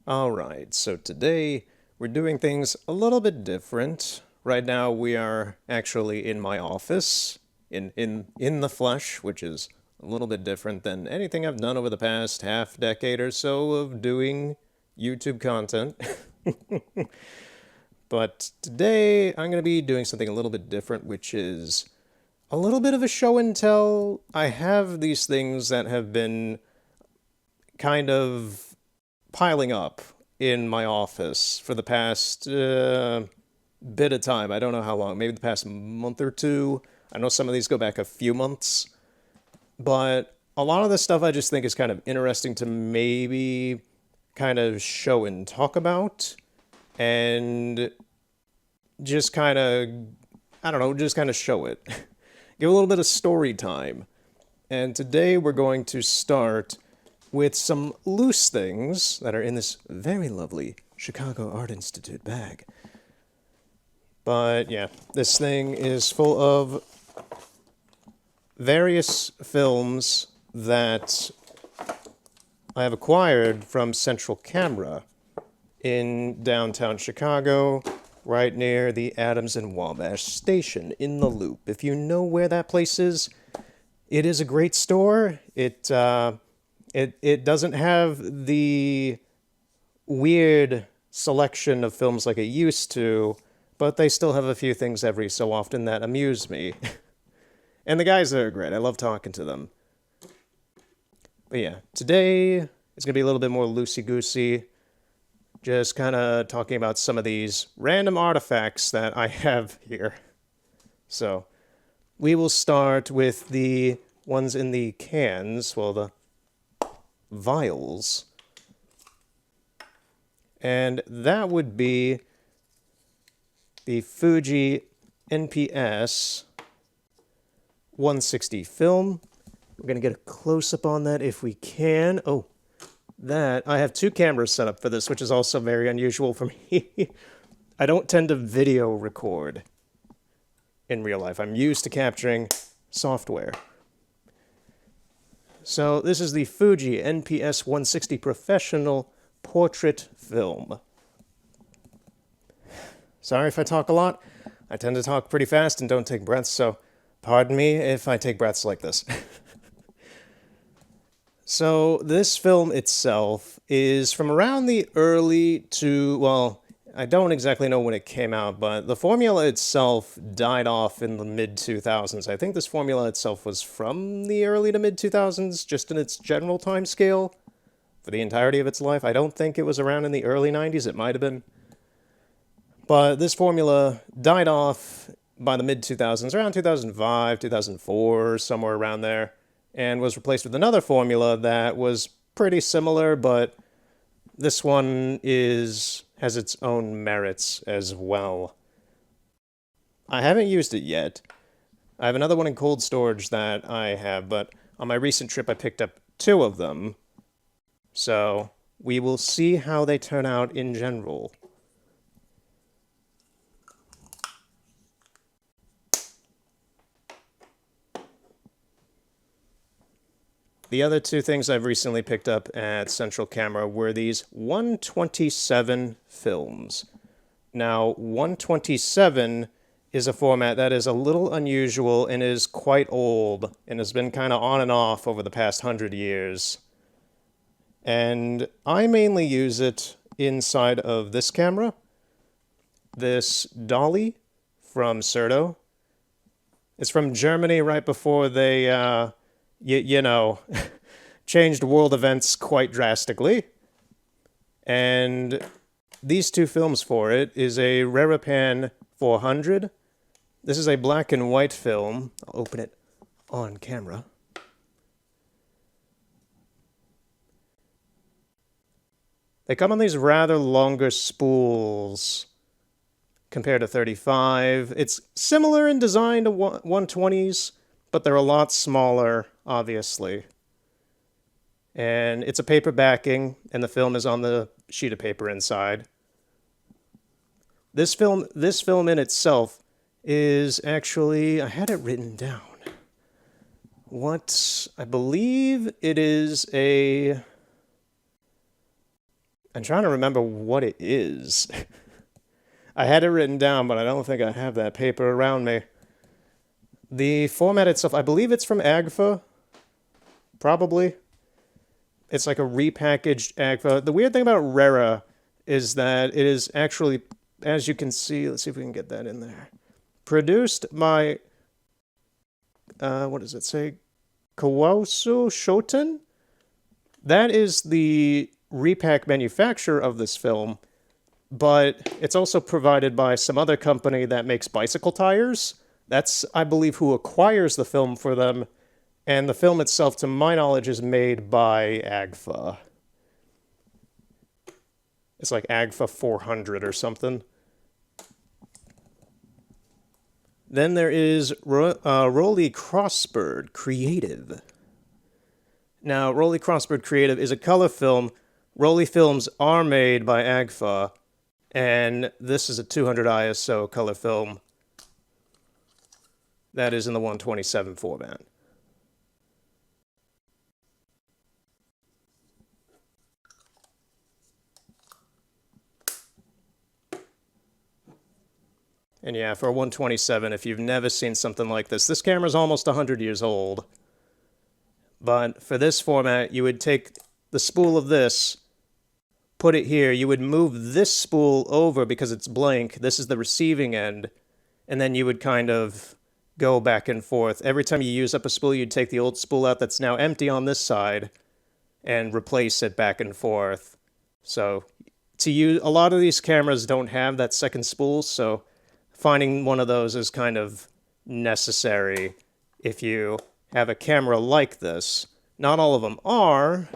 Alright, so today we're doing things a little bit different. Right now we are actually in my office, in the flesh, which is a little bit different than anything I've done over the past half decade or so of doing YouTube content. But today I'm going to be doing something a little bit different, which is a little bit of a show and tell. I have these things that have been kind of piling up in my office for the past bit of time. I don't know how long, maybe the past month or two. I know some of these go back a few months, but a lot of this stuff I just think is kind of interesting to maybe kind of show and talk about and just kind of, I don't know, just kind of show it. Give a little bit of story time. And today we're going to start with some loose things that are in this very lovely Chicago Art Institute bag. But yeah, this thing is full of various films that I have acquired from Central Camera in downtown Chicago, right near the Adams and Wabash station in the Loop. If you know where that place is, it is a great store. It doesn't have the weird selection of films like it used to, but they still have a few things every so often that amuse me. And the guys are great. I love talking to them. But yeah, today it's going to be a little bit more loosey-goosey. Just kind of talking about some of these random artifacts that I have here. So, we will start with the ones in the cans, well, the vials. And that would be the Fuji NPS 160 film. We're going to get a close-up on that if we can. Oh, that. I have two cameras set up for this, which is also very unusual for me. I don't tend to video record in real life. I'm used to capturing software. So this is the Fuji NPS 160 Professional Portrait Film. Sorry if I talk a lot. I tend to talk pretty fast and don't take breaths, so pardon me if I take breaths like this. So this film itself is from around the early to, well, I don't exactly know when it came out, but the formula itself died off in the mid-2000s. I think this formula itself was from the early to mid-2000s, just in its general time scale for the entirety of its life. I don't think it was around in the early 90s. It might have been. But this formula died off by the mid-2000s, around 2005, 2004, somewhere around there, and was replaced with another formula that was pretty similar, but this one has its own merits as well. I haven't used it yet. I have another one in cold storage that I have, but on my recent trip I picked up two of them. So we will see how they turn out in general. The other two things I've recently picked up at Central Camera were these 127 films. Now, 127 is a format that is a little unusual and is quite old and has been kind of on and off over the past 100 years. And I mainly use it inside of this camera, this dolly from Certo. It's from Germany right before they you know, changed world events quite drastically. And these two films for it is a Requa 400. This is a black and white film. I'll open it on camera. They come on these rather longer spools compared to 35. It's similar in design to 120s, but they're a lot smaller, obviously. And it's a paper backing, and the film is on the sheet of paper inside. This film in itself is actually, I had it written down. What I believe it is I'm trying to remember what it is. I had it written down, but I don't think I have that paper around me. The format itself, I believe it's from Agfa. Probably. It's like a repackaged Agfa. The weird thing about Requa is that it is actually, as you can see, let's see if we can get that in there. Produced by, what does it say? Kawasu Shoten? That is the repack manufacturer of this film, but it's also provided by some other company that makes bicycle tires. That's, I believe, who acquires the film for them, and the film itself, to my knowledge, is made by Agfa. It's like Agfa 400 or something. Then there is Rolly Crossbird Creative. Now, Rolly Crossbird Creative is a color film. Rolly films are made by Agfa, and this is a 200 ISO color film that is in the 127 format. And yeah, for a 127, if you've never seen something like this camera's almost 100 years old. But for this format, you would take the spool of this, put it here, you would move this spool over because it's blank, this is the receiving end, and then you would kind of go back and forth. Every time you use up a spool, you'd take the old spool out that's now empty on this side and replace it back and forth. So to use, a lot of these cameras don't have that second spool, so finding one of those is kind of necessary if you have a camera like this. Not all of them are.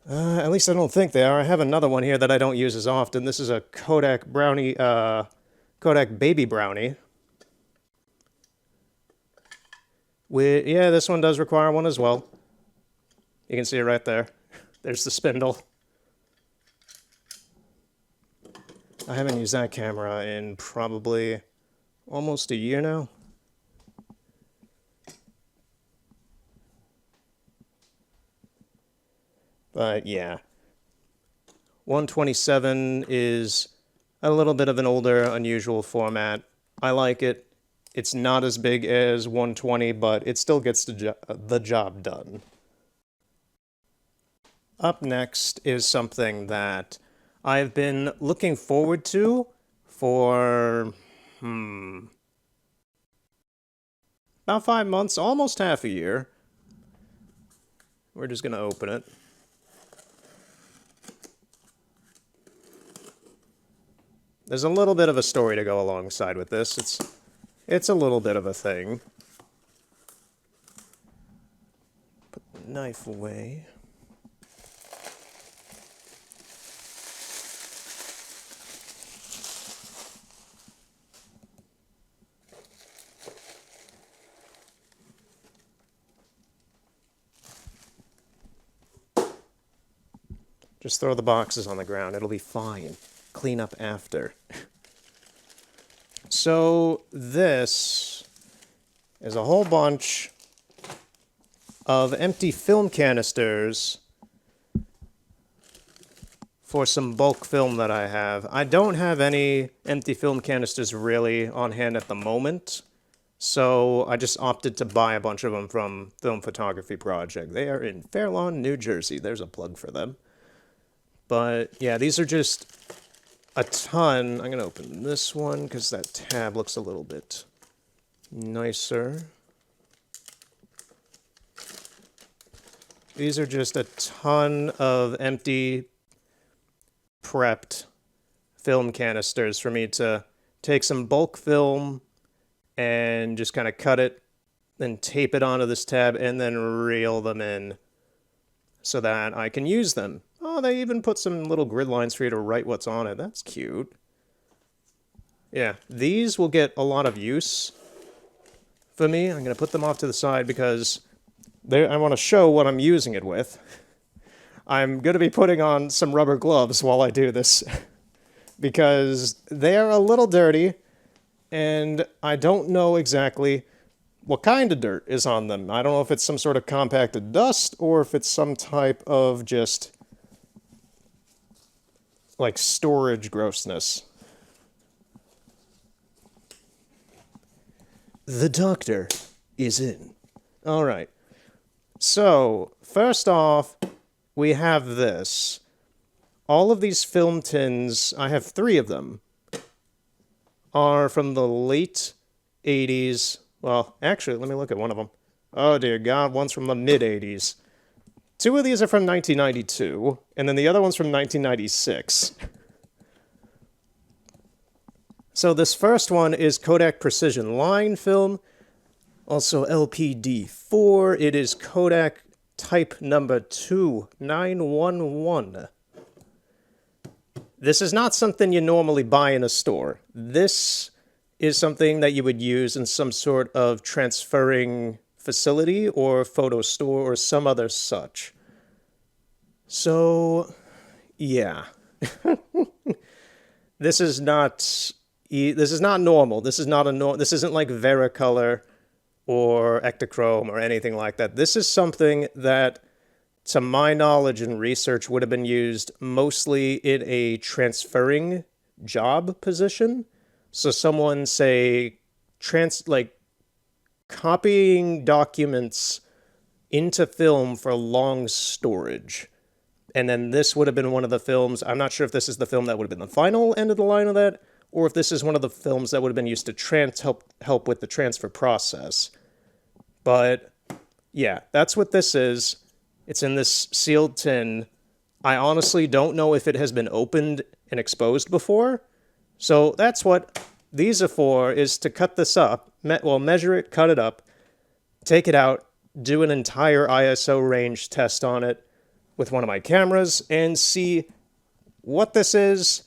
At least I don't think they are. I have another one here that I don't use as often. This is a Kodak Brownie, Kodak Baby Brownie. Yeah, this one does require one as well. You can see it right there. There's the spindle. I haven't used that camera in probably almost a year now. But yeah, 127 is a little bit of an older, unusual format. I like it. It's not as big as 120, but it still gets the job done. Up next is something that I've been looking forward to for, about 5 months, almost half a year. We're just going to open it. There's a little bit of a story to go alongside with this. It's a little bit of a thing. Put the knife away. Just throw the boxes on the ground. It'll be fine. Clean up after. So this is a whole bunch of empty film canisters for some bulk film that I have. I don't have any empty film canisters really on hand at the moment, so I just opted to buy a bunch of them from Film Photography Project. They are in Fairlawn, New Jersey. There's a plug for them. But yeah, these are just a ton. I'm going to open this one because that tab looks a little bit nicer. These are just a ton of empty, prepped film canisters for me to take some bulk film and just kind of cut it, then tape it onto this tab, and then reel them in so that I can use them. Oh, they even put some little grid lines for you to write what's on it. That's cute. Yeah, these will get a lot of use for me. I'm going to put them off to the side because I want to show what I'm using it with. I'm going to be putting on some rubber gloves while I do this because they're a little dirty and I don't know exactly what kind of dirt is on them. I don't know if it's some sort of compacted dust or if it's some type of just like storage grossness. The doctor is in. All right. So, first off, we have this. All of these film tins, I have 3 of them, are from the late 80s. Well, actually, let me look at one of them. Oh, dear God, one's from the mid-80s. 2 of these are from 1992, and then the other one's from 1996. So this first one is Kodak Precision Line film, also LPD4. It is Kodak type number 2911. This is not something you normally buy in a store. This is something that you would use in some sort of transferring facility or photo store or some other such. So, yeah. This is not normal. This isn't like Vericolor or Ektachrome or anything like that. This is something that, to my knowledge and research, would have been used mostly in a transferring job position. So someone, say, copying documents into film for long storage. And then this would have been one of the films. I'm not sure if this is the film that would have been the final end of the line of that, or if this is one of the films that would have been used to help with the transfer process. But yeah, that's what this is. It's in this sealed tin. I honestly don't know if it has been opened and exposed before. So that's what these are for, is to cut this up, measure it, cut it up, take it out, do an entire ISO range test on it with one of my cameras, and see what this is,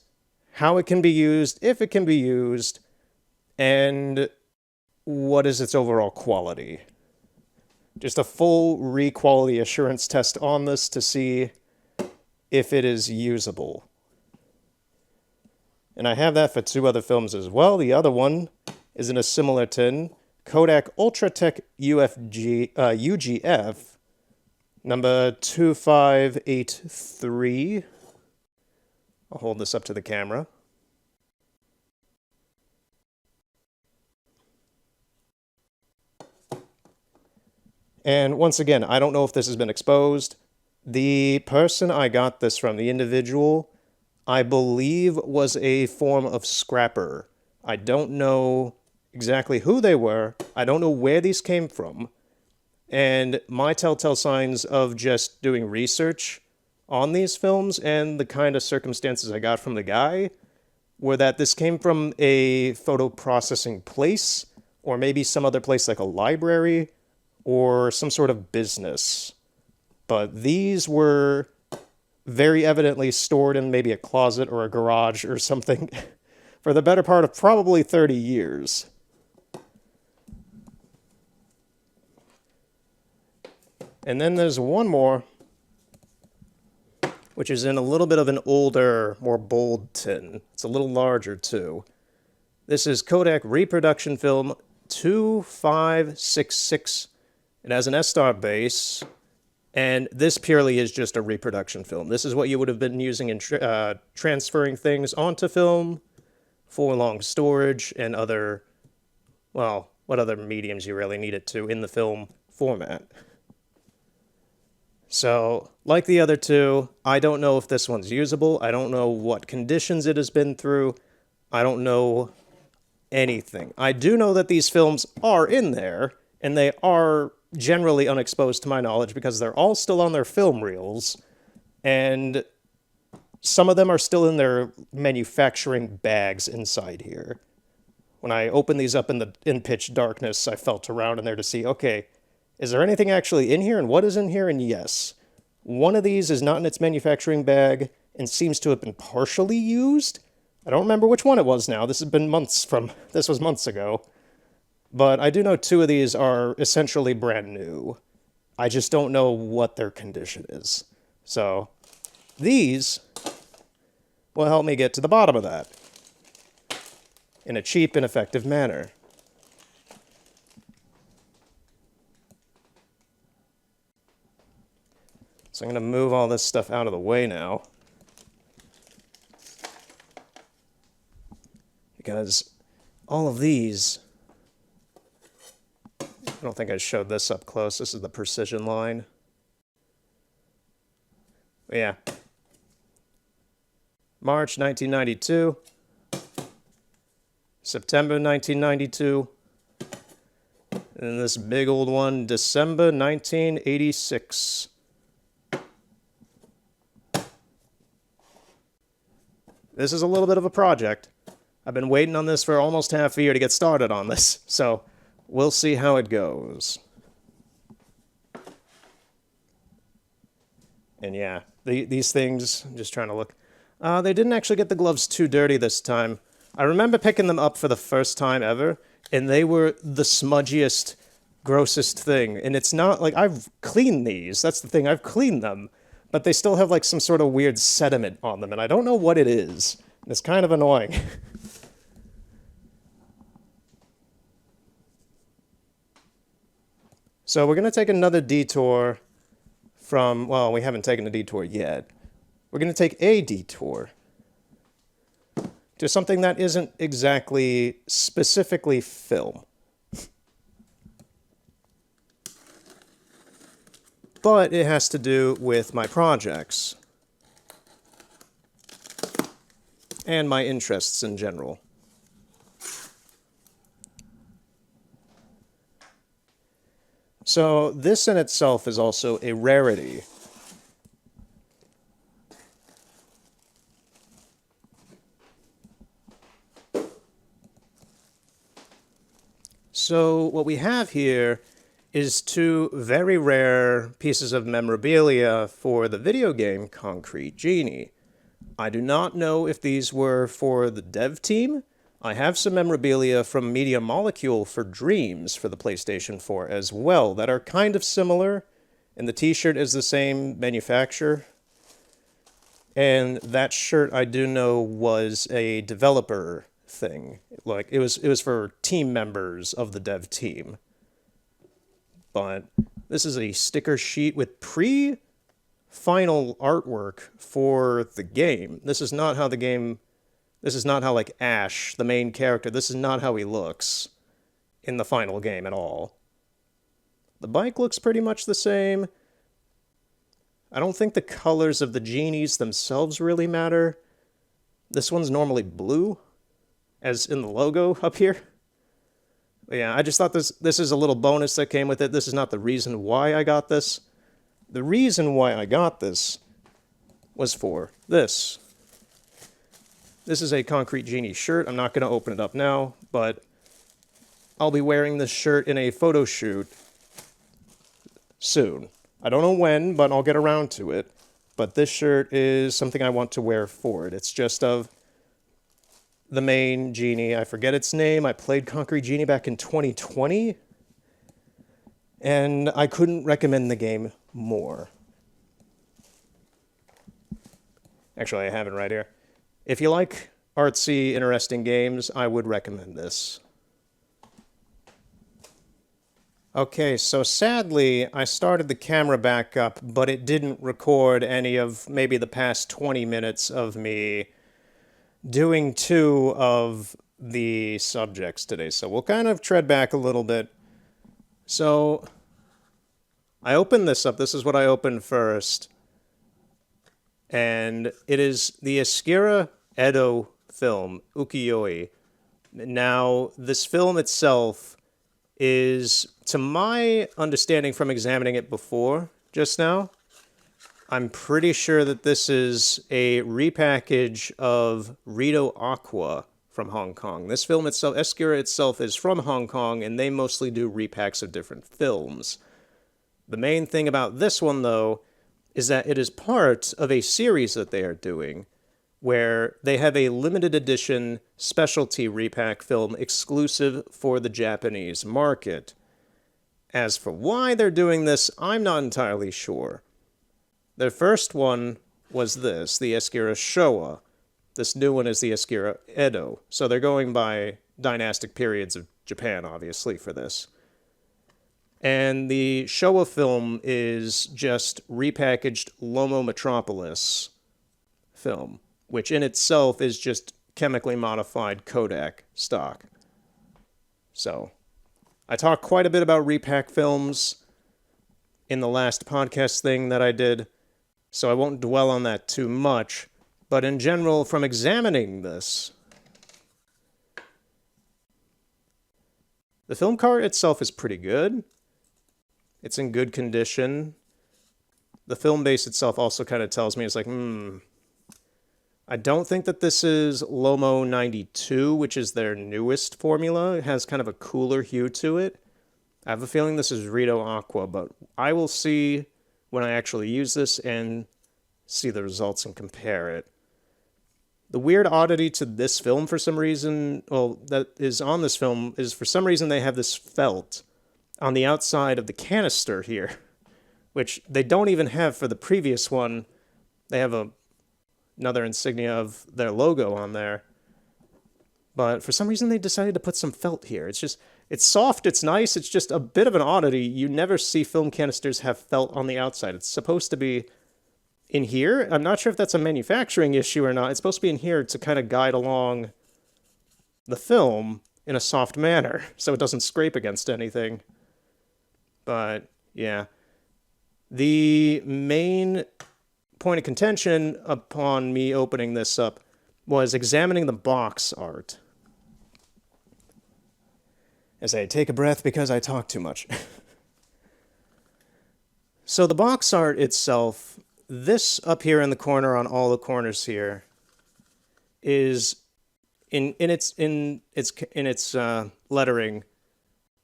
how it can be used, if it can be used, and what is its overall quality. Just a full re-quality assurance test on this to see if it is usable. And I have that for 2 other films as well. The other one is in a similar tin, Kodak Ultratech UGF, number 2583. I'll hold this up to the camera. And once again, I don't know if this has been exposed. The person I got this from, the individual, I believe was a form of scrapper. I don't know exactly who they were. I don't know where these came from. And my telltale signs of just doing research on these films and the kind of circumstances I got from the guy were that this came from a photo processing place, or maybe some other place like a library or some sort of business. But these were very evidently stored in maybe a closet or a garage or something for the better part of probably 30 years. And then there's one more, which is in a little bit of an older, more bold tin. It's a little larger too. This is Kodak Reproduction Film 2566. It has an S-star base, and this purely is just a reproduction film. This is what you would have been using in transferring things onto film for long storage and other, well, what other mediums you really need it to in the film format. So, like the other 2, I don't know if this one's usable. I don't know what conditions it has been through. I don't know anything. I do know that these films are in there, and they are generally unexposed to my knowledge because they're all still on their film reels, and some of them are still in their manufacturing bags inside here. When I opened these up in pitch darkness, I felt around in there to see, okay, is there anything actually in here, and what is in here? And yes, one of these is not in its manufacturing bag and seems to have been partially used. I don't remember which one it was now. This was months ago. But I do know 2 of these are essentially brand new. I just don't know what their condition is. So, these will help me get to the bottom of that in a cheap and effective manner. So I'm going to move all this stuff out of the way now. Because all of these... I don't think I showed this up close. This is the precision line. But yeah. March 1992. September 1992. And this big old one, December 1986. This is a little bit of a project. I've been waiting on this for almost half a year to get started on this, so we'll see how it goes. And yeah, these things, I'm just trying to look. They didn't actually get the gloves too dirty this time. I remember picking them up for the first time ever, and they were the smudgiest, grossest thing. And it's not like I've cleaned these. That's the thing. I've cleaned them. But they still have like some sort of weird sediment on them, and I don't know what it is. It's kind of annoying. So we're going to take another detour from, well, we haven't taken a detour yet. We're going to take a detour to something that isn't exactly specifically film. But it has to do with my projects and my interests in general. So this in itself is also a rarity. So what we have here is two very rare pieces of memorabilia for the video game Concrete Genie. I do not know if these were for the dev team. I have some memorabilia from Media Molecule for Dreams for the PlayStation 4 as well that are kind of similar, and the t-shirt is the same manufacturer. And that shirt I do know was a developer thing. Like it was for team members of the dev team. But this is a sticker sheet with pre-final artwork for the game. This is not how like Ash, the main character, this is not how he looks in the final game at all. The bike looks pretty much the same. I don't think the colors of the genies themselves really matter. This one's normally blue, as in the logo up here. Yeah, I just thought this is a little bonus that came with it. This is not the reason why I got this. The reason why I got this was for this. This is a Concrete Genie shirt. I'm not going to open it up now, but I'll be wearing this shirt in a photo shoot soon. I don't know when, but I'll get around to it. But this shirt is something I want to wear for it. It's just of the main Genie. I forget its name. I played Concrete Genie back in 2020, and I couldn't recommend the game more. Actually, I have it right here. If you like artsy, interesting games, I would recommend this. Okay, so sadly, I started the camera back up, but it didn't record any of maybe the past 20 minutes of me doing two of the subjects today. So we'll kind of tread back a little bit. So I opened this up. This is what I opened first. And it is the Escura Edo film, Ukiyo-e. Now, this film itself is, to my understanding from examining it before, just now, I'm pretty sure that this is a repackage of Rito Aqua from Hong Kong. This film itself, Escura itself, is from Hong Kong, and they mostly do repacks of different films. The main thing about this one, though, is that it is part of a series that they are doing, where they have a limited edition specialty repack film exclusive for the Japanese market. As for why they're doing this, I'm not entirely sure. Their first one was this, the Escura Showa. This new one is the Escura Edo. So they're going by dynastic periods of Japan, obviously, for this. And the Showa film is just repackaged Lomo Metropolis film, which in itself is just chemically modified Kodak stock. So, I talked quite a bit about repack films in the last podcast thing that I did, so I won't dwell on that too much. But in general, from examining this, the film cart itself is pretty good. It's in good condition. The film base itself also kind of tells me, it's like, I don't think that this is Lomo 92, which is their newest formula. It has kind of a cooler hue to it. I have a feeling this is Rito Aqua, but I will see when I actually use this and see the results and compare it. The weird oddity to this film for some reason, well, that is on this film, is for some reason they have this felt on the outside of the canister here, which they don't even have for the previous one. They have another insignia of their logo on there. But for some reason they decided to put some felt here. It's soft, it's nice, it's just a bit of an oddity. You never see film canisters have felt on the outside. It's supposed to be in here. I'm not sure if that's a manufacturing issue or not. It's supposed to be in here to kind of guide along the film in a soft manner so it doesn't scrape against anything. But, yeah. The main point of contention upon me opening this up was examining the box art. As I take a breath because I talk too much. So the box art itself, this up here in the corner on all the corners here, is in its lettering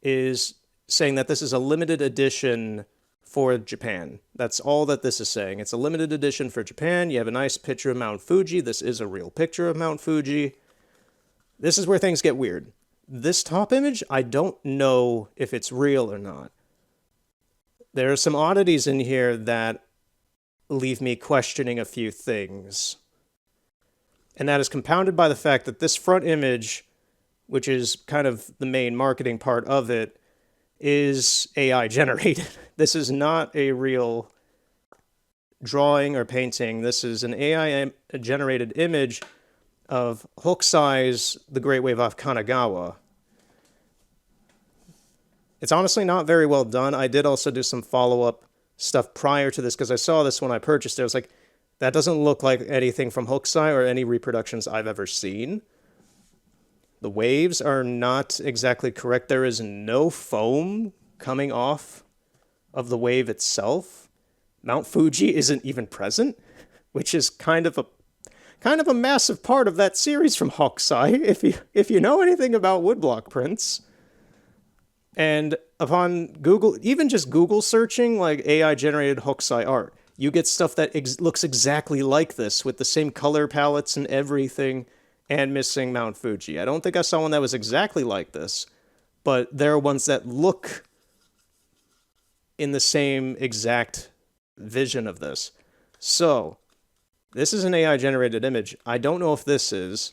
is saying that this is a limited edition for Japan. That's all that this is saying. It's a limited edition for Japan. You have a nice picture of Mount Fuji. This is a real picture of Mount Fuji. This is where things get weird. This top image, I don't know if it's real or not. There are some oddities in here that leave me questioning a few things. And that is compounded by the fact that this front image, which is kind of the main marketing part of it, is AI generated. This is not a real drawing or painting. This is an AI generated image of Hokusai's The Great Wave off Kanagawa. It's honestly not very well done. I did also do some follow-up stuff prior to this because I saw this when I purchased it. I was like, that doesn't look like anything from Hokusai or any reproductions I've ever seen. The waves are not exactly correct. There is no foam coming off of the wave itself. Mount Fuji isn't even present, which is kind of a massive part of that series from Hokusai, if you know anything about woodblock prints. And upon Google, even just Google searching like AI generated Hokusai art, you get stuff that looks exactly like this with the same color palettes and everything, and missing Mount Fuji. I don't think I saw one that was exactly like this, but there are ones that look in the same exact vision of this. So, this is an AI-generated image. I don't know if this is,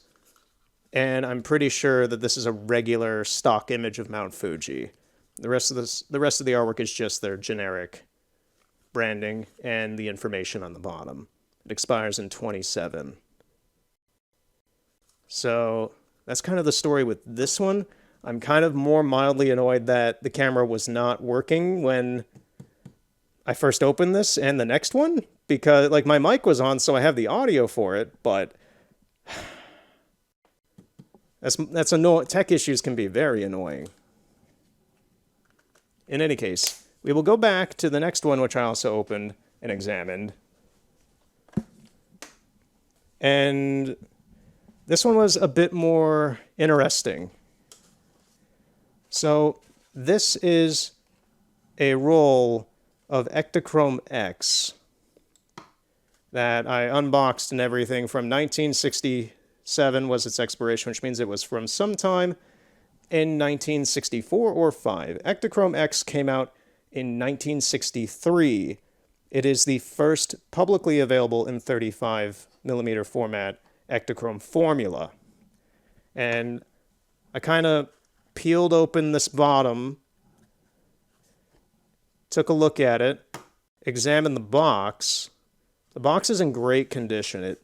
and I'm pretty sure that this is a regular stock image of Mount Fuji. The rest of the artwork is just their generic branding and the information on the bottom. It expires in 27. So that's kind of the story with this one. I'm kind of more mildly annoyed that the camera was not working when I first opened this and the next one, because like my mic was on, so I have the audio for it, but that's annoying. Tech issues can be very annoying. In any case, we will go back to the next one, which I also opened and examined. And this one was a bit more interesting. So this is a roll of Ektachrome X that I unboxed and everything from 1967 was its expiration, which means it was from sometime in 1964 or 5. Ektachrome X came out in 1963. It is the first publicly available in 35mm format Ektachrome formula. And I kind of peeled open this bottom took a look at it, examined the box. The box is in great condition. It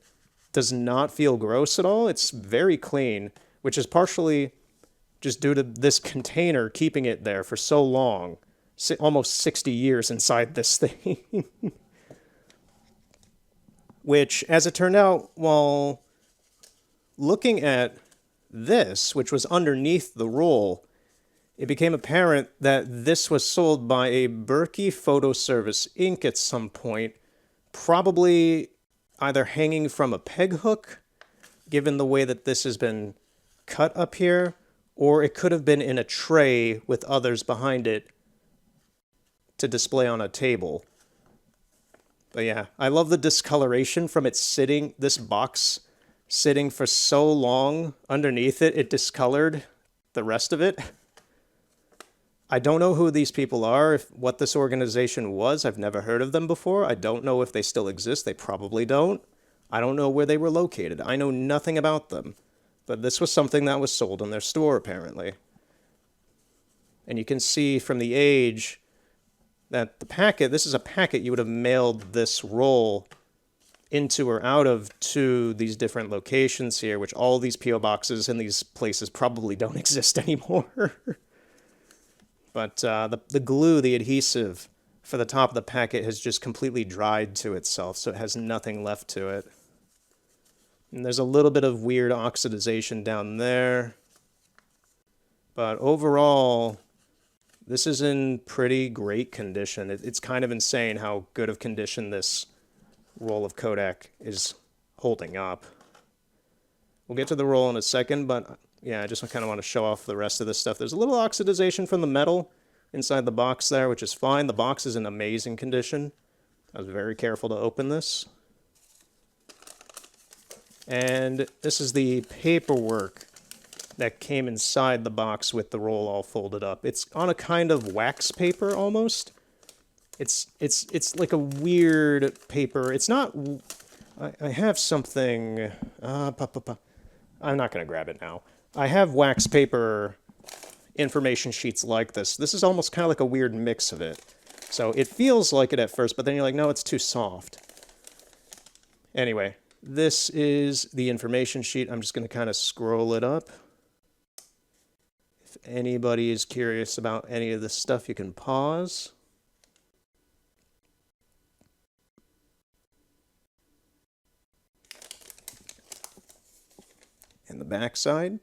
does not feel gross at all. It's very clean, which is partially just due to this container keeping it there for so long. Almost 60 years inside this thing. Which, as it turned out, while looking at this, which was underneath the roll, it became apparent that this was sold by a Berkey Photo Service Inc. at some point, probably either hanging from a peg hook, given the way that this has been cut up here, or it could have been in a tray with others behind it to display on a table. But yeah, I love the discoloration from it sitting, this box sitting for so long underneath it, it discolored the rest of it. I don't know who these people are, what this organization was. I've never heard of them before. I don't know if they still exist. They probably don't. I don't know where they were located. I know nothing about them. But this was something that was sold in their store, apparently. And you can see from the age that the packet, this is a packet you would have mailed this roll into or out of to these different locations here, which all these P.O. boxes in these places probably don't exist anymore. But the glue, the adhesive for the top of the packet has just completely dried to itself, so it has nothing left to it. And there's a little bit of weird oxidization down there. But overall, this is in pretty great condition. It's kind of insane how good of condition this roll of Kodak is holding up. We'll get to the roll in a second, but yeah, I just kind of want to show off the rest of this stuff. There's a little oxidization from the metal inside the box there, which is fine. The box is in amazing condition. I was very careful to open this. And this is the paperwork that came inside the box with the roll all folded up. It's on a kind of wax paper almost. It's like a weird paper. It's not. I have something. I'm not going to grab it now. I have wax paper information sheets like this. This is almost kind of like a weird mix of it. So it feels like it at first, but then you're like, no, it's too soft. Anyway, this is the information sheet. I'm just going to kind of scroll it up. If anybody is curious about any of this stuff, you can pause. And the back side.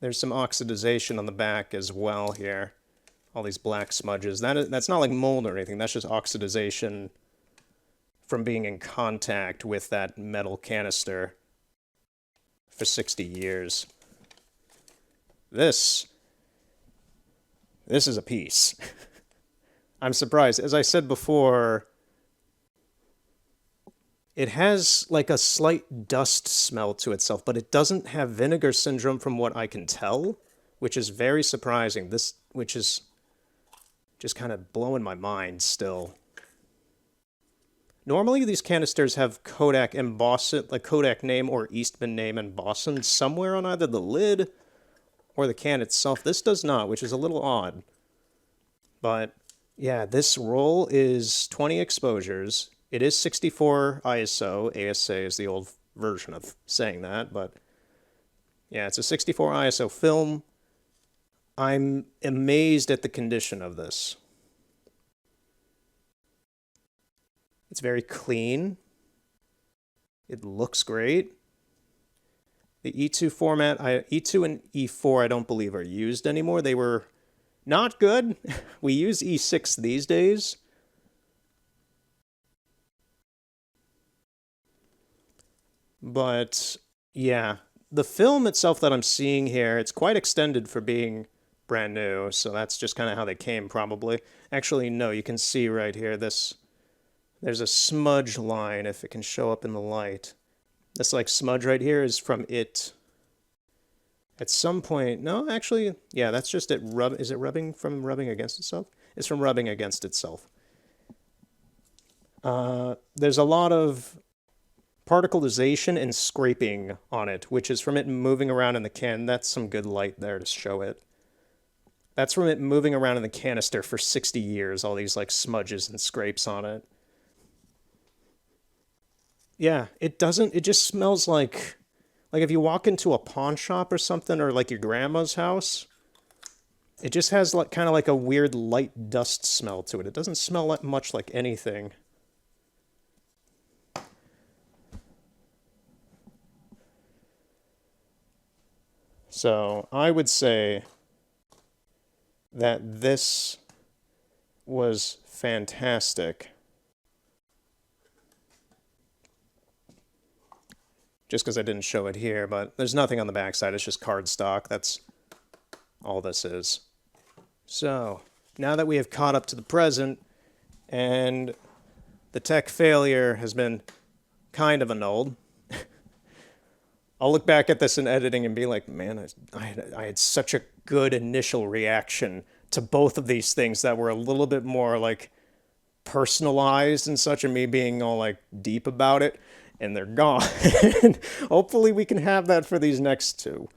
There's some oxidization on the back as well here. All these black smudges. That's not like mold or anything. That's just oxidization from being in contact with that metal canister for 60 years. This is a piece. I'm surprised. As I said before, it has like a slight dust smell to itself, but it doesn't have vinegar syndrome from what I can tell, which is very surprising. Which is just kind of blowing my mind still. Normally these canisters have Kodak embossed, like Kodak name or Eastman name embossed somewhere on either the lid or the can itself. This does not, which is a little odd. But yeah, this roll is 20 exposures. It is 64 ISO. ASA is the old version of saying that, but yeah, it's a 64 ISO film. I'm amazed at the condition of this. It's very clean. It looks great. The E2 format, E2 and E4 I don't believe are used anymore. They were not good. We use E6 these days. But yeah, the film itself that I'm seeing here, it's quite extended for being brand new, so that's just kind of how they came probably. Actually, no, you can see right here, there's a smudge line if it can show up in the light. This like smudge right here is from it. At some point, no, actually, yeah, that's just it. Is it rubbing from rubbing against itself? It's from rubbing against itself. There's a lot of particleization and scraping on it, which is from it moving around in the can. That's some good light there to show it. That's from it moving around in the canister for 60 years, all these like smudges and scrapes on it. Yeah, it doesn't, it just smells like if you walk into a pawn shop or something, or like your grandma's house, it just has like kind of like a weird light dust smell to it. It doesn't smell much like anything. So I would say that this was fantastic. Just because I didn't show it here, but there's nothing on the backside. It's just cardstock. That's all this is. So, now that we have caught up to the present, and the tech failure has been kind of annulled, I'll look back at this in editing and be like, man, I had such a good initial reaction to both of these things that were a little bit more like personalized and such, and me being all like deep about it, and they're gone. Hopefully we can have that for these next two.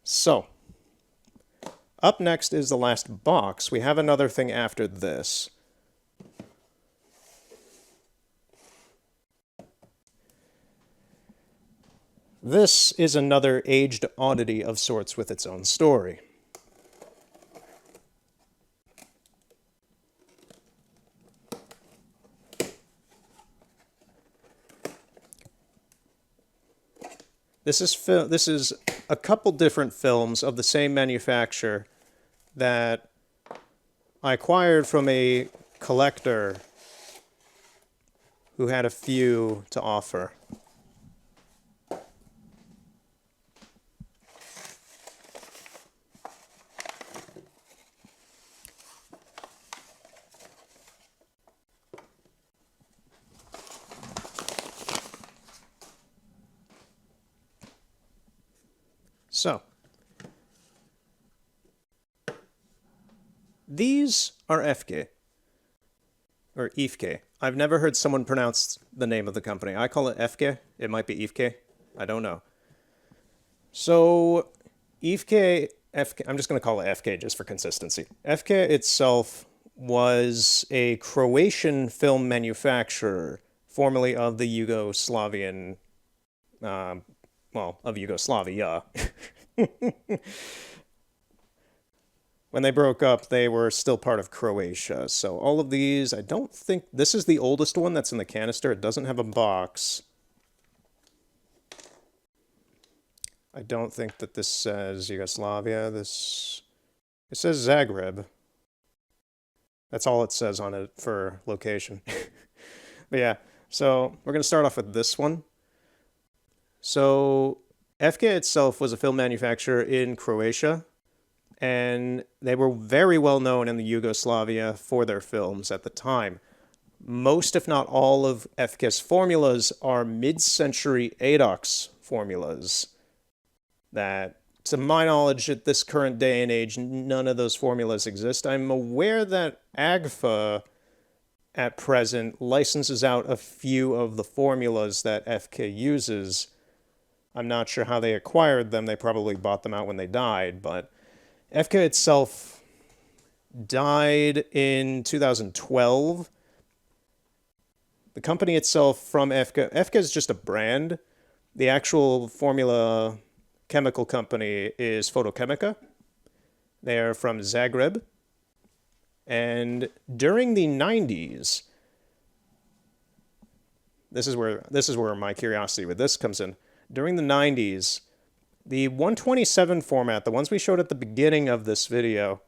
So, up next is the last box. We have another thing after this. This is another aged oddity of sorts with its own story. This is a couple different films of the same manufacturer that I acquired from a collector who had a few to offer. So, these are Efke, or Efke. I've never heard someone pronounce the name of the company. I call it Efke. It might be Efke. I don't know. So, Efke, I'm just going to call it Efke just for consistency. Efke itself was a Croatian film manufacturer, formerly of the Yugoslavian, of Yugoslavia. When they broke up, they were still part of Croatia. So all of these, I don't think, this is the oldest one that's in the canister. It doesn't have a box. I don't think that this says Yugoslavia. It says Zagreb. That's all it says on it for location. But yeah, so we're going to start off with this one. So Efke itself was a film manufacturer in Croatia, and they were very well known in the Yugoslavia for their films at the time. Most, if not all, of Efke's formulas are mid-century ADOX formulas that, to my knowledge, at this current day and age, none of those formulas exist. I'm aware that AGFA at present licenses out a few of the formulas that Efke uses. I'm not sure how they acquired them. They probably bought them out when they died, but Efke itself died in 2012. The company itself from Efke is just a brand. The actual formula chemical company is Photochemica. They are from Zagreb. And during the 90s, this is where my curiosity with this comes in. During the 90s, the 127 format, the ones we showed at the beginning of this video,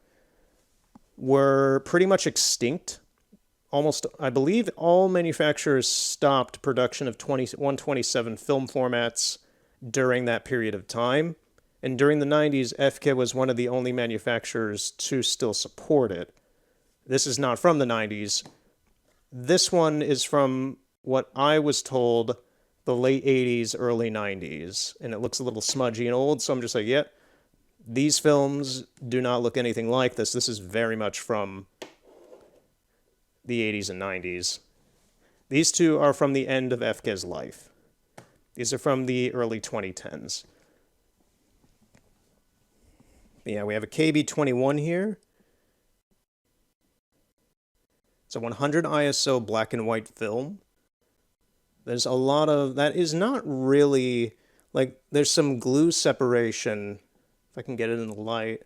were pretty much extinct. Almost, I believe all manufacturers stopped production of 127 film formats during that period of time. And during the 90s, Efke was one of the only manufacturers to still support it. This is not from the 90s. This one is from what I was told, the late 80s, early 90s. And it looks a little smudgy and old, so I'm just like, yeah, these films do not look anything like this. This is very much from the 80s and 90s. These two are from the end of Efke's life. These are from the early 2010s. Yeah, we have a KB21 here. It's a 100 ISO black and white film. There's a lot of, that is not really, like, there's some glue separation, if I can get it in the light.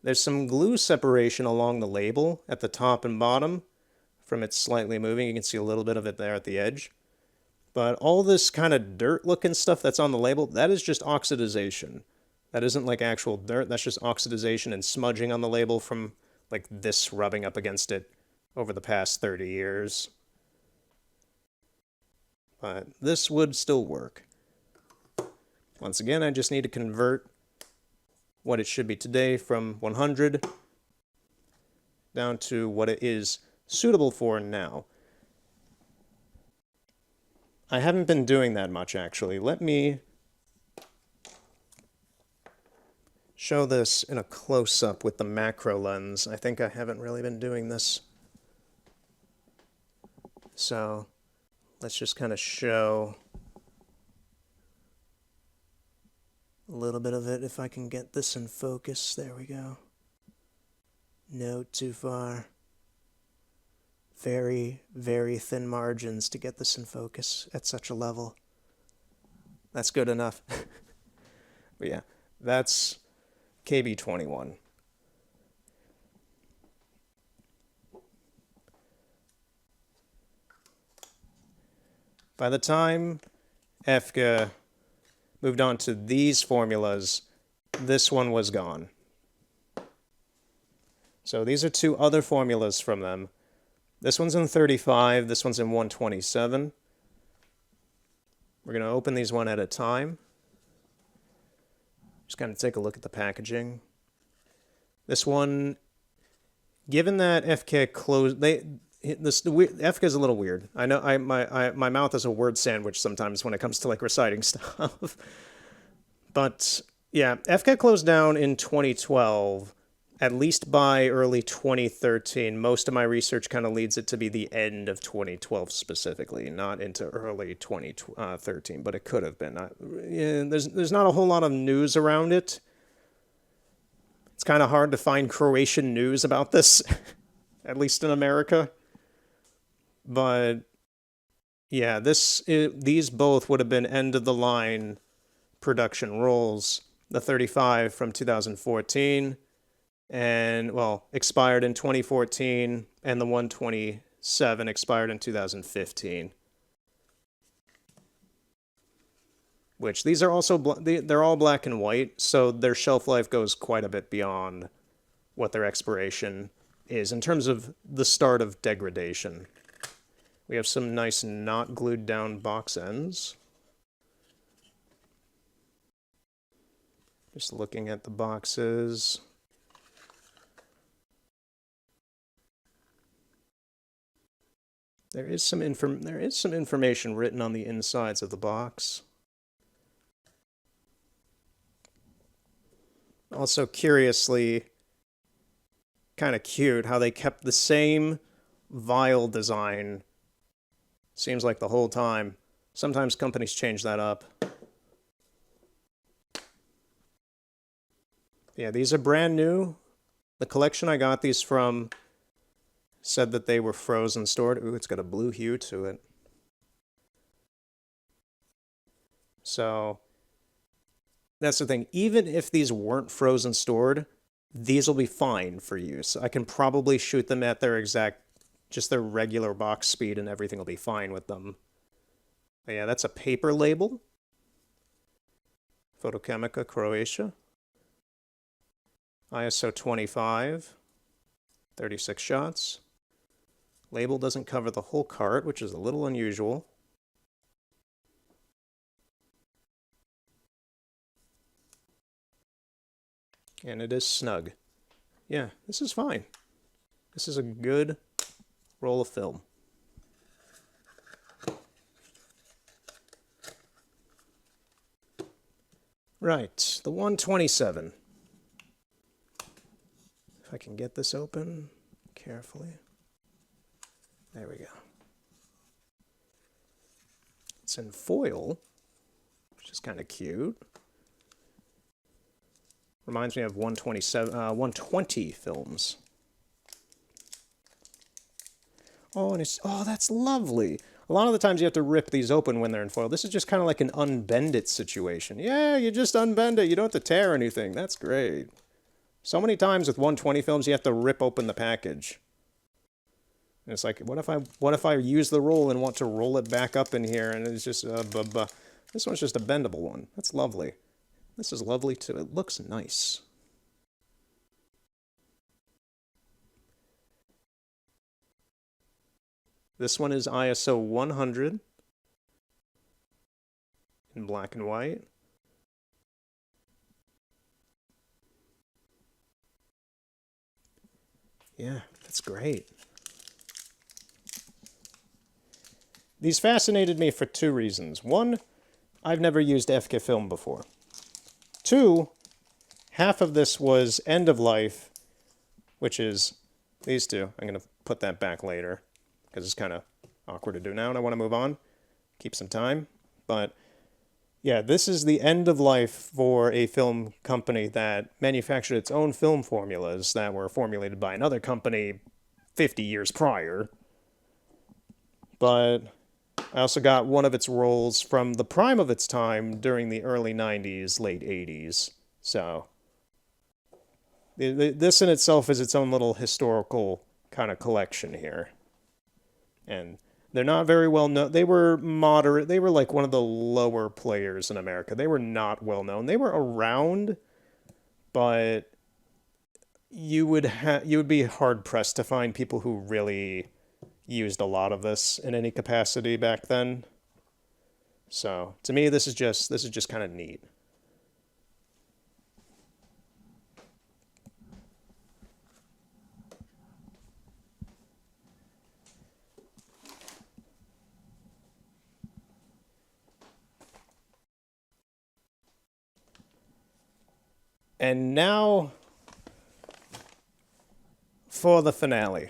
There's some glue separation along the label at the top and bottom from it slightly moving. You can see a little bit of it there at the edge. But all this kind of dirt-looking stuff that's on the label, that is just oxidization. That isn't like actual dirt, that's just oxidization and smudging on the label from like this rubbing up against it over the past 30 years. But this would still work. Once again, I just need to convert what it should be today from 100 down to what it is suitable for now. I haven't been doing that much, actually. Let me show this in a close-up with the macro lens. I think I haven't really been doing this. So let's just kind of show a little bit of it if I can get this in focus. There we go. No, too far. Very, very thin margins to get this in focus at such a level. That's good enough. But yeah, that's KB21. By the time Efke moved on to these formulas, this one was gone. So these are two other formulas from them. This one's in 35, this one's in 127. We're going to open these one at a time. Just kind of take a look at the packaging. This one, given that Efke closed, Efke is a little weird. I know my mouth is a word sandwich sometimes when it comes to like reciting stuff. But yeah, Efke closed down in 2012. At least by early 2013. Most of my research kind of leads it to be the end of 2012 specifically, not into early 2013, but it could have been. Yeah, there's not a whole lot of news around it. It's kind of hard to find Croatian news about this, at least in America. But yeah, these both would have been end-of-the-line production rolls. The 35 from 2014, and, well, expired in 2014, and the 127 expired in 2015. Which, these are also, they're all black and white, so their shelf life goes quite a bit beyond what their expiration is in terms of the start of degradation. We have some nice not glued down box ends. Just looking at the boxes. There is some information written on the insides of the box. Also, curiously, kind of cute how they kept the same vial design. Seems like the whole time. Sometimes companies change that up. Yeah, these are brand new. The collection I got these from said that they were frozen stored. Ooh, it's got a blue hue to it. So that's the thing. Even if these weren't frozen stored, these will be fine for use. I can probably shoot them at their just their regular box speed, and everything will be fine with them. But yeah, that's a paper label. Photochemica, Croatia. ISO 25. 36 shots. Label doesn't cover the whole cart, which is a little unusual. And it is snug. Yeah, this is fine. This is a good roll of film. Right, the 127. If I can get this open carefully. There we go. It's in foil. which is kind of cute. Reminds me of 120 films. Oh, and that's lovely. A lot of the times you have to rip these open when they're in foil. This is just kind of like an unbend it situation. Yeah, you just unbend it. You don't have to tear anything. That's great. So many times with 120 films, you have to rip open the package. And it's like, what if I use the roll and want to roll it back up in here, and it's just, This one's just a bendable one. That's lovely. This is lovely too. It looks nice. This one is ISO 100 in black and white. Yeah, that's great. These fascinated me for two reasons. One, I've never used Efke film before. Two, half of this was end of life, which is these two. I'm going to put that back later because it's kind of awkward to do now and I want to move on. Keep some time. But yeah, this is the end of life for a film company that manufactured its own film formulas that were formulated by another company 50 years prior. But I also got one of its rolls from the prime of its time during the early 90s, late 80s. So this in itself is its own little historical kind of collection here. And they're not very well known. They were moderate. They were like one of the lower players in America. They were not well known. They were around, but you would be hard pressed to find people who really used a lot of this in any capacity back then. So to me, this is just kind of neat. And now for the finale.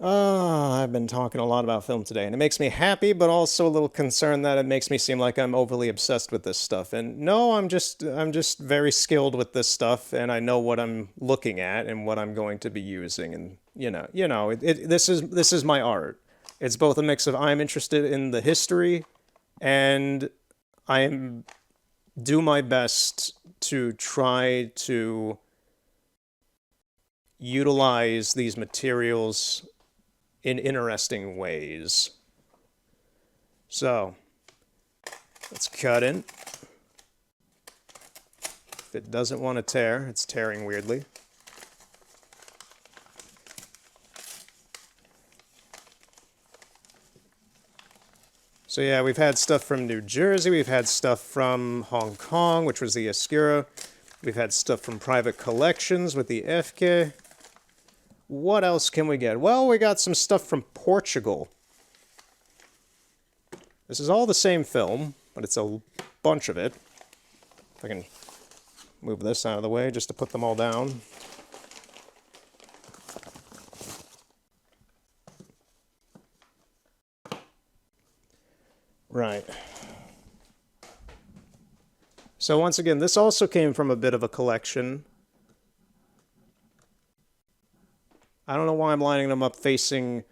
I've been talking a lot about film today, and it makes me happy, but also a little concerned that it makes me seem like I'm overly obsessed with this stuff. And no, I'm just very skilled with this stuff, and I know what I'm looking at and what I'm going to be using. And this is my art. It's both a mix of I'm interested in the history, and I do my best to try to utilize these materials in interesting ways. So, let's cut in. If it doesn't want to tear, it's tearing weirdly. So yeah, we've had stuff from New Jersey, we've had stuff from Hong Kong, which was the Escura. We've had stuff from private collections with the Efke. What else can we get? Well, we got some stuff from Portugal. This is all the same film, but it's a bunch of it. If I can move this out of the way just to put them all down. Right. So once again, this also came from a bit of a collection. I don't know why I'm lining them up facing...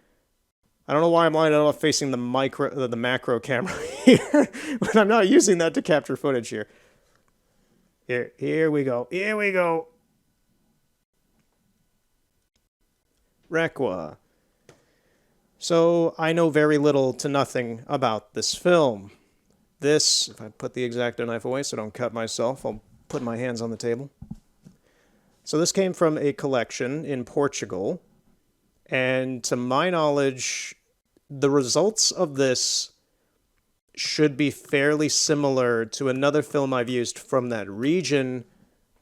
I don't know why I'm lining them up facing the macro camera here, but I'm not using that to capture footage here. Here we go. Here we go. Requa. So I know very little to nothing about this film. This, if I put the X-Acto knife away so I don't cut myself, I'll put my hands on the table. So this came from a collection in Portugal, and to my knowledge, the results of this should be fairly similar to another film I've used from that region,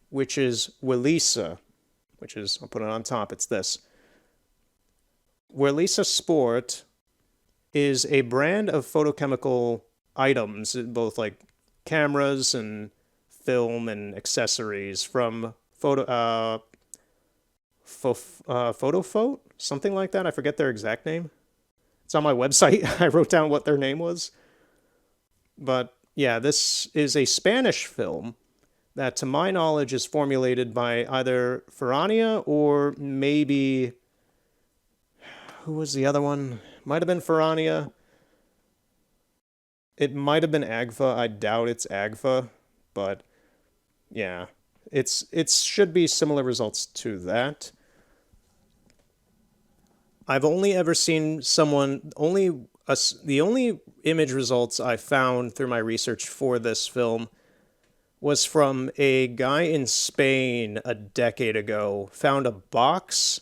which is Willisa, which is, I'll put it on top, it's this. Willisa Sport is a brand of photochemical items, both like cameras and film and accessories from Photophote, something like that. I forget their exact name. It's on my website. I wrote down what their name was. But yeah, this is a Spanish film that, to my knowledge, is formulated by either Ferrania or maybe who was the other one? Might have been Ferrania. It might have been Agfa. I doubt it's Agfa, but yeah, it should be similar results to that. I've only ever seen someone only the only image results I found through my research for this film was from a guy in Spain a decade ago. Found a box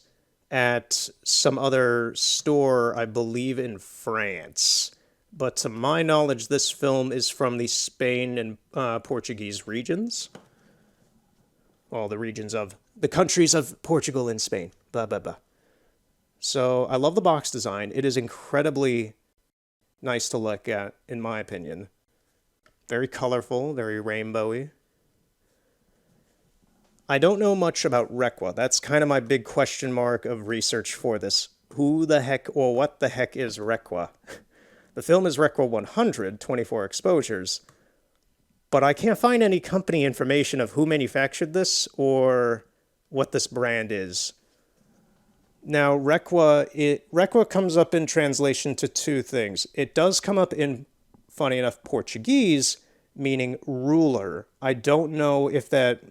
at some other store, I believe in France. But to my knowledge, this film is from the Spain and Portuguese regions. Well, the regions of the countries of Portugal and Spain. Blah, blah, blah. So I love the box design. It is incredibly nice to look at, in my opinion. Very colorful, very rainbowy. I don't know much about Requa. That's kind of my big question mark of research for this. Who the heck or what the heck is Requa? The film is Requa 100, 24 exposures, but I can't find any company information of who manufactured this or what this brand is. Now, Requa comes up in translation to two things. It does come up in, funny enough, Portuguese, meaning ruler. I don't know if that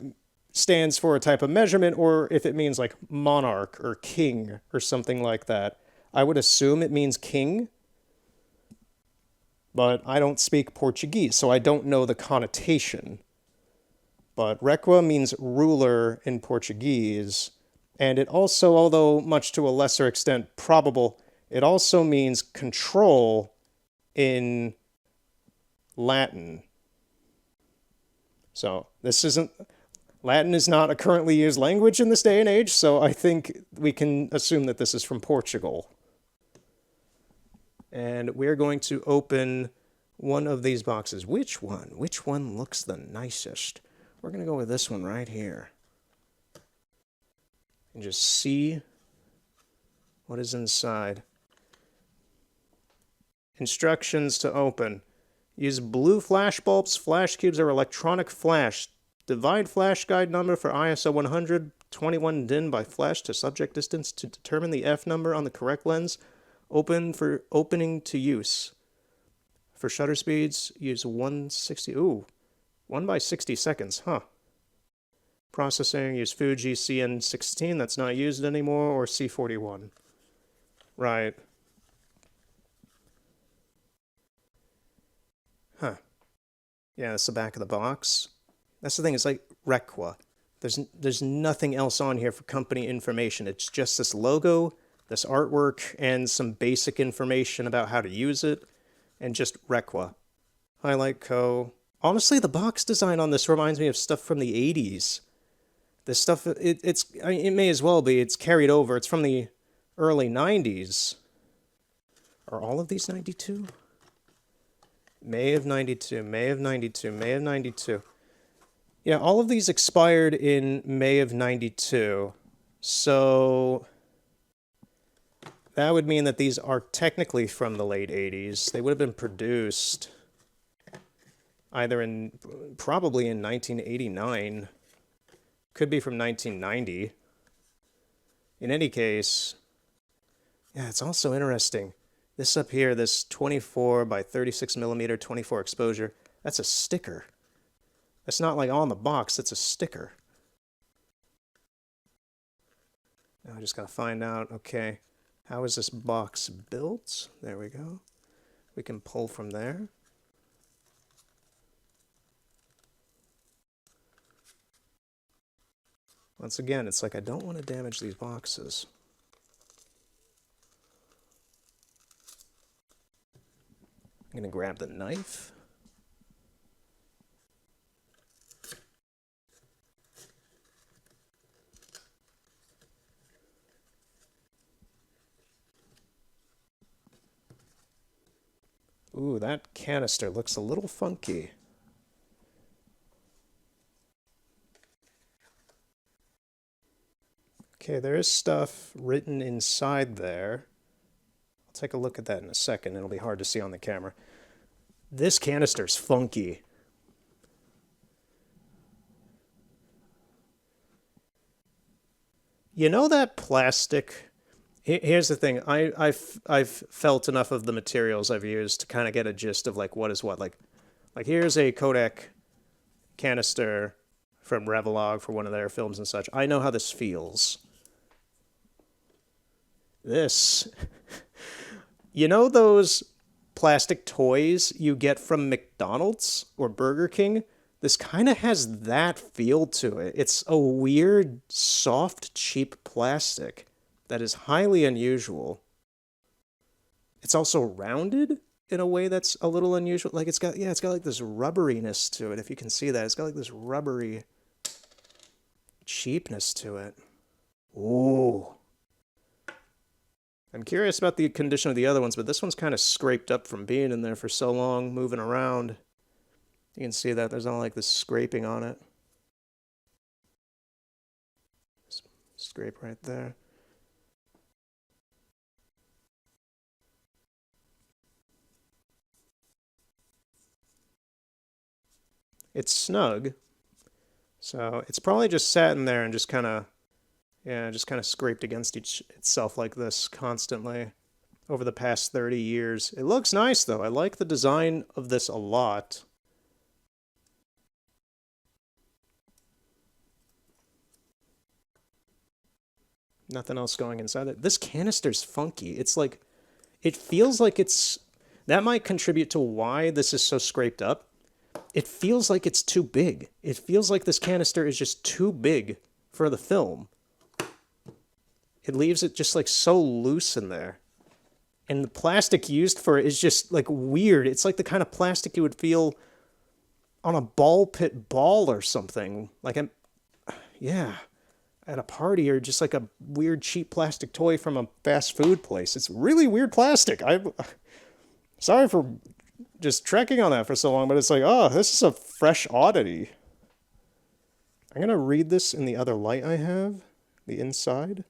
stands for a type of measurement or if it means like monarch or king or something like that. I would assume it means king, but I don't speak Portuguese, so I don't know the connotation. But Requa means ruler in Portuguese, and it also, although much to a lesser extent probable, it also means control in Latin. So Latin is not a currently used language in this day and age, so I think we can assume that this is from Portugal. And we're going to open one of these boxes. Which one? Which one looks the nicest? We're going to go with this one right here. And just see what is inside. Instructions to open. Use blue flash bulbs, flash cubes, or electronic flash. Divide flash guide number for ISO 100, 21 DIN by flash to subject distance to determine the F number on the correct lens. Open for opening to use. For shutter speeds, use 160. Ooh, 1 by 60 seconds, huh? Processing, use Fuji CN16, that's not used anymore, or C41. Right. Huh. Yeah, that's the back of the box. That's the thing, it's like Requa. There's nothing else on here for company information. It's just this logo, this artwork, and some basic information about how to use it, and just Requa. Highlight Co. Honestly, the box design on this reminds me of stuff from the 80s. This stuff, it may as well be. It's carried over. It's from the early 90s. Are all of these 92? May of 92, May of 92, May of 92. Yeah, all of these expired in May of 92. So that would mean that these are technically from the late 80s. They would have been produced either probably in 1989. Could be from 1990. In any case, yeah, it's also interesting. This up here, this 24 by 36 millimeter 24 exposure, that's a sticker. That's not like on the box, that's a sticker. Now I just gotta find out, okay, how is this box built? There we go. We can pull from there. Once again, it's like I don't want to damage these boxes. I'm going to grab the knife. Ooh, that canister looks a little funky. Okay, there is stuff written inside there. I'll take a look at that in a second. It'll be hard to see on the camera. This canister's funky. You know that plastic? Here's the thing. I've felt enough of the materials I've used to kind of get a gist of like what is what. Like here's a Kodak canister from Revelog for one of their films and such. I know how this feels. This, you know those plastic toys you get from McDonald's or Burger King? This kind of has that feel to it. It's a weird, soft, cheap plastic that is highly unusual. It's also rounded in a way that's a little unusual. Like it's got like this rubberiness to it. If you can see that, it's got like this rubbery cheapness to it. Ooh. I'm curious about the condition of the other ones, but this one's kind of scraped up from being in there for so long, moving around. You can see that there's all like this scraping on it. Scrape right there. It's snug, so it's probably just sat in there and just kind of, yeah, just kind of scraped against itself like this constantly over the past 30 years. It looks nice though. I like the design of this a lot. Nothing else going inside it. This canister's funky. It's like, it feels like it's, that might contribute to why this is so scraped up. It feels like it's too big. It feels like this canister is just too big for the film. It leaves it just like so loose in there. And the plastic used for it is just like weird. It's like the kind of plastic you would feel on a ball pit ball or something. Like yeah, at a party, or just like a weird cheap plastic toy from a fast food place. It's really weird plastic. I'm sorry for just trekking on that for so long, but it's like, oh, this is a fresh oddity. I'm gonna read this in the other light I have, the inside.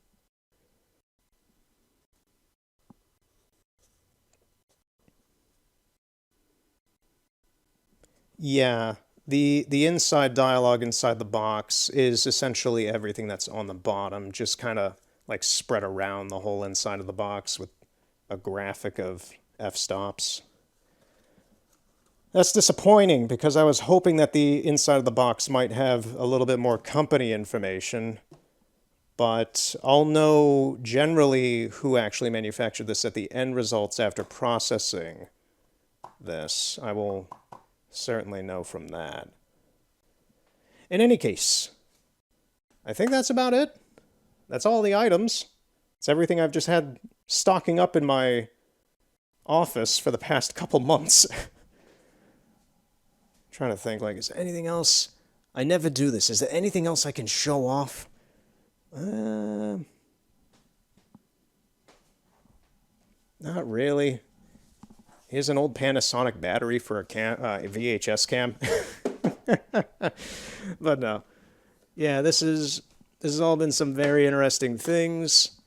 Yeah, the inside dialogue inside the box is essentially everything that's on the bottom, just kind of like spread around the whole inside of the box with a graphic of f-stops. That's disappointing because I was hoping that the inside of the box might have a little bit more company information, but I'll know generally who actually manufactured this at the end results after processing this. I will certainly know from that. In any case, I think that's about it. That's all the items. It's everything I've just had stocking up in my office for the past couple months. Trying to think, like, is there anything else? I never do this. Is there anything else I can show off? Not really. Here's an old Panasonic battery for a VHS cam. But no. Yeah, this has all been some very interesting things.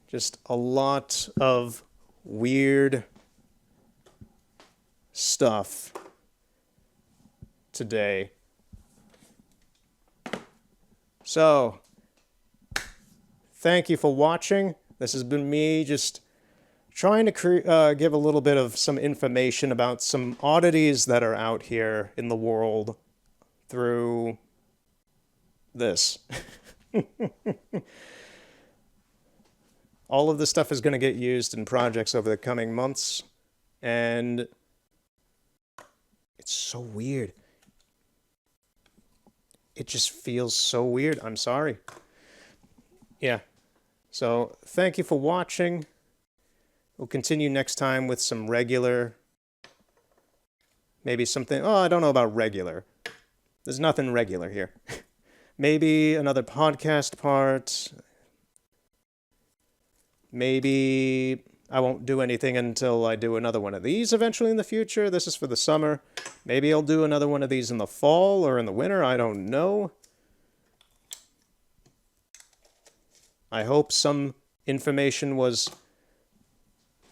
Just a lot of weird stuff today. So, thank you for watching. This has been me just trying to give a little bit of some information about some oddities that are out here in the world through this. All of this stuff is going to get used in projects over the coming months, and it's so weird. It just feels so weird. I'm sorry. Yeah. So, thank you for watching. We'll continue next time with some regular, maybe something, oh, I don't know about regular. There's nothing regular here. Maybe another podcast part. Maybe I won't do anything until I do another one of these eventually in the future. This is for the summer. Maybe I'll do another one of these in the fall or in the winter. I don't know. I hope some information was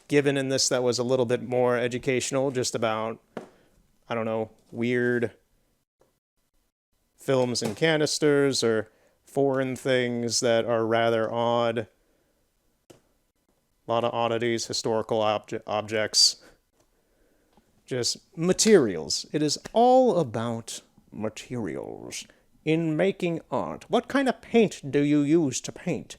given in this that was a little bit more educational, just about I don't know, weird films in canisters or foreign things that are rather odd. A lot of oddities, historical objects, just materials. It is all about materials in making art. What kind of paint do you use to paint?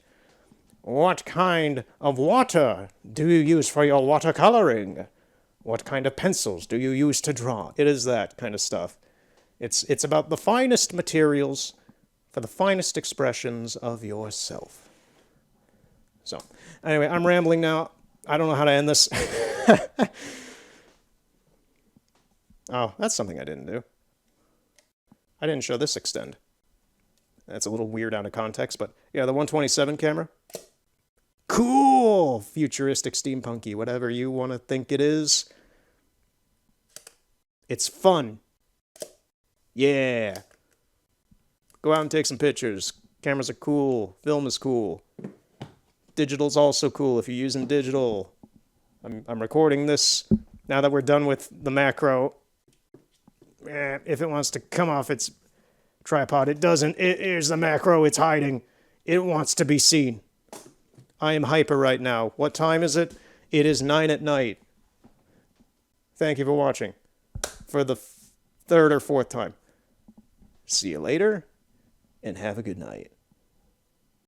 What kind of water do you use for your watercoloring? What kind of pencils do you use to draw? It is that kind of stuff. It's about the finest materials for the finest expressions of yourself. So, anyway, I'm rambling now. I don't know how to end this. Oh, that's something I didn't do. I didn't show this extend. That's a little weird out of context, but yeah, the 127 camera. Cool! Futuristic, steampunky, whatever you want to think it is. It's fun. Yeah. Go out and take some pictures. Cameras are cool. Film is cool. Digital's also cool if you're using digital. I'm recording this now that we're done with the macro. If it wants to come off its tripod, it doesn't. Here's the macro. It's hiding. It wants to be seen. I am hyper right now. What time is it? It is 9 at night. Thank you for watching. For the third or fourth time. See you later, and have a good night.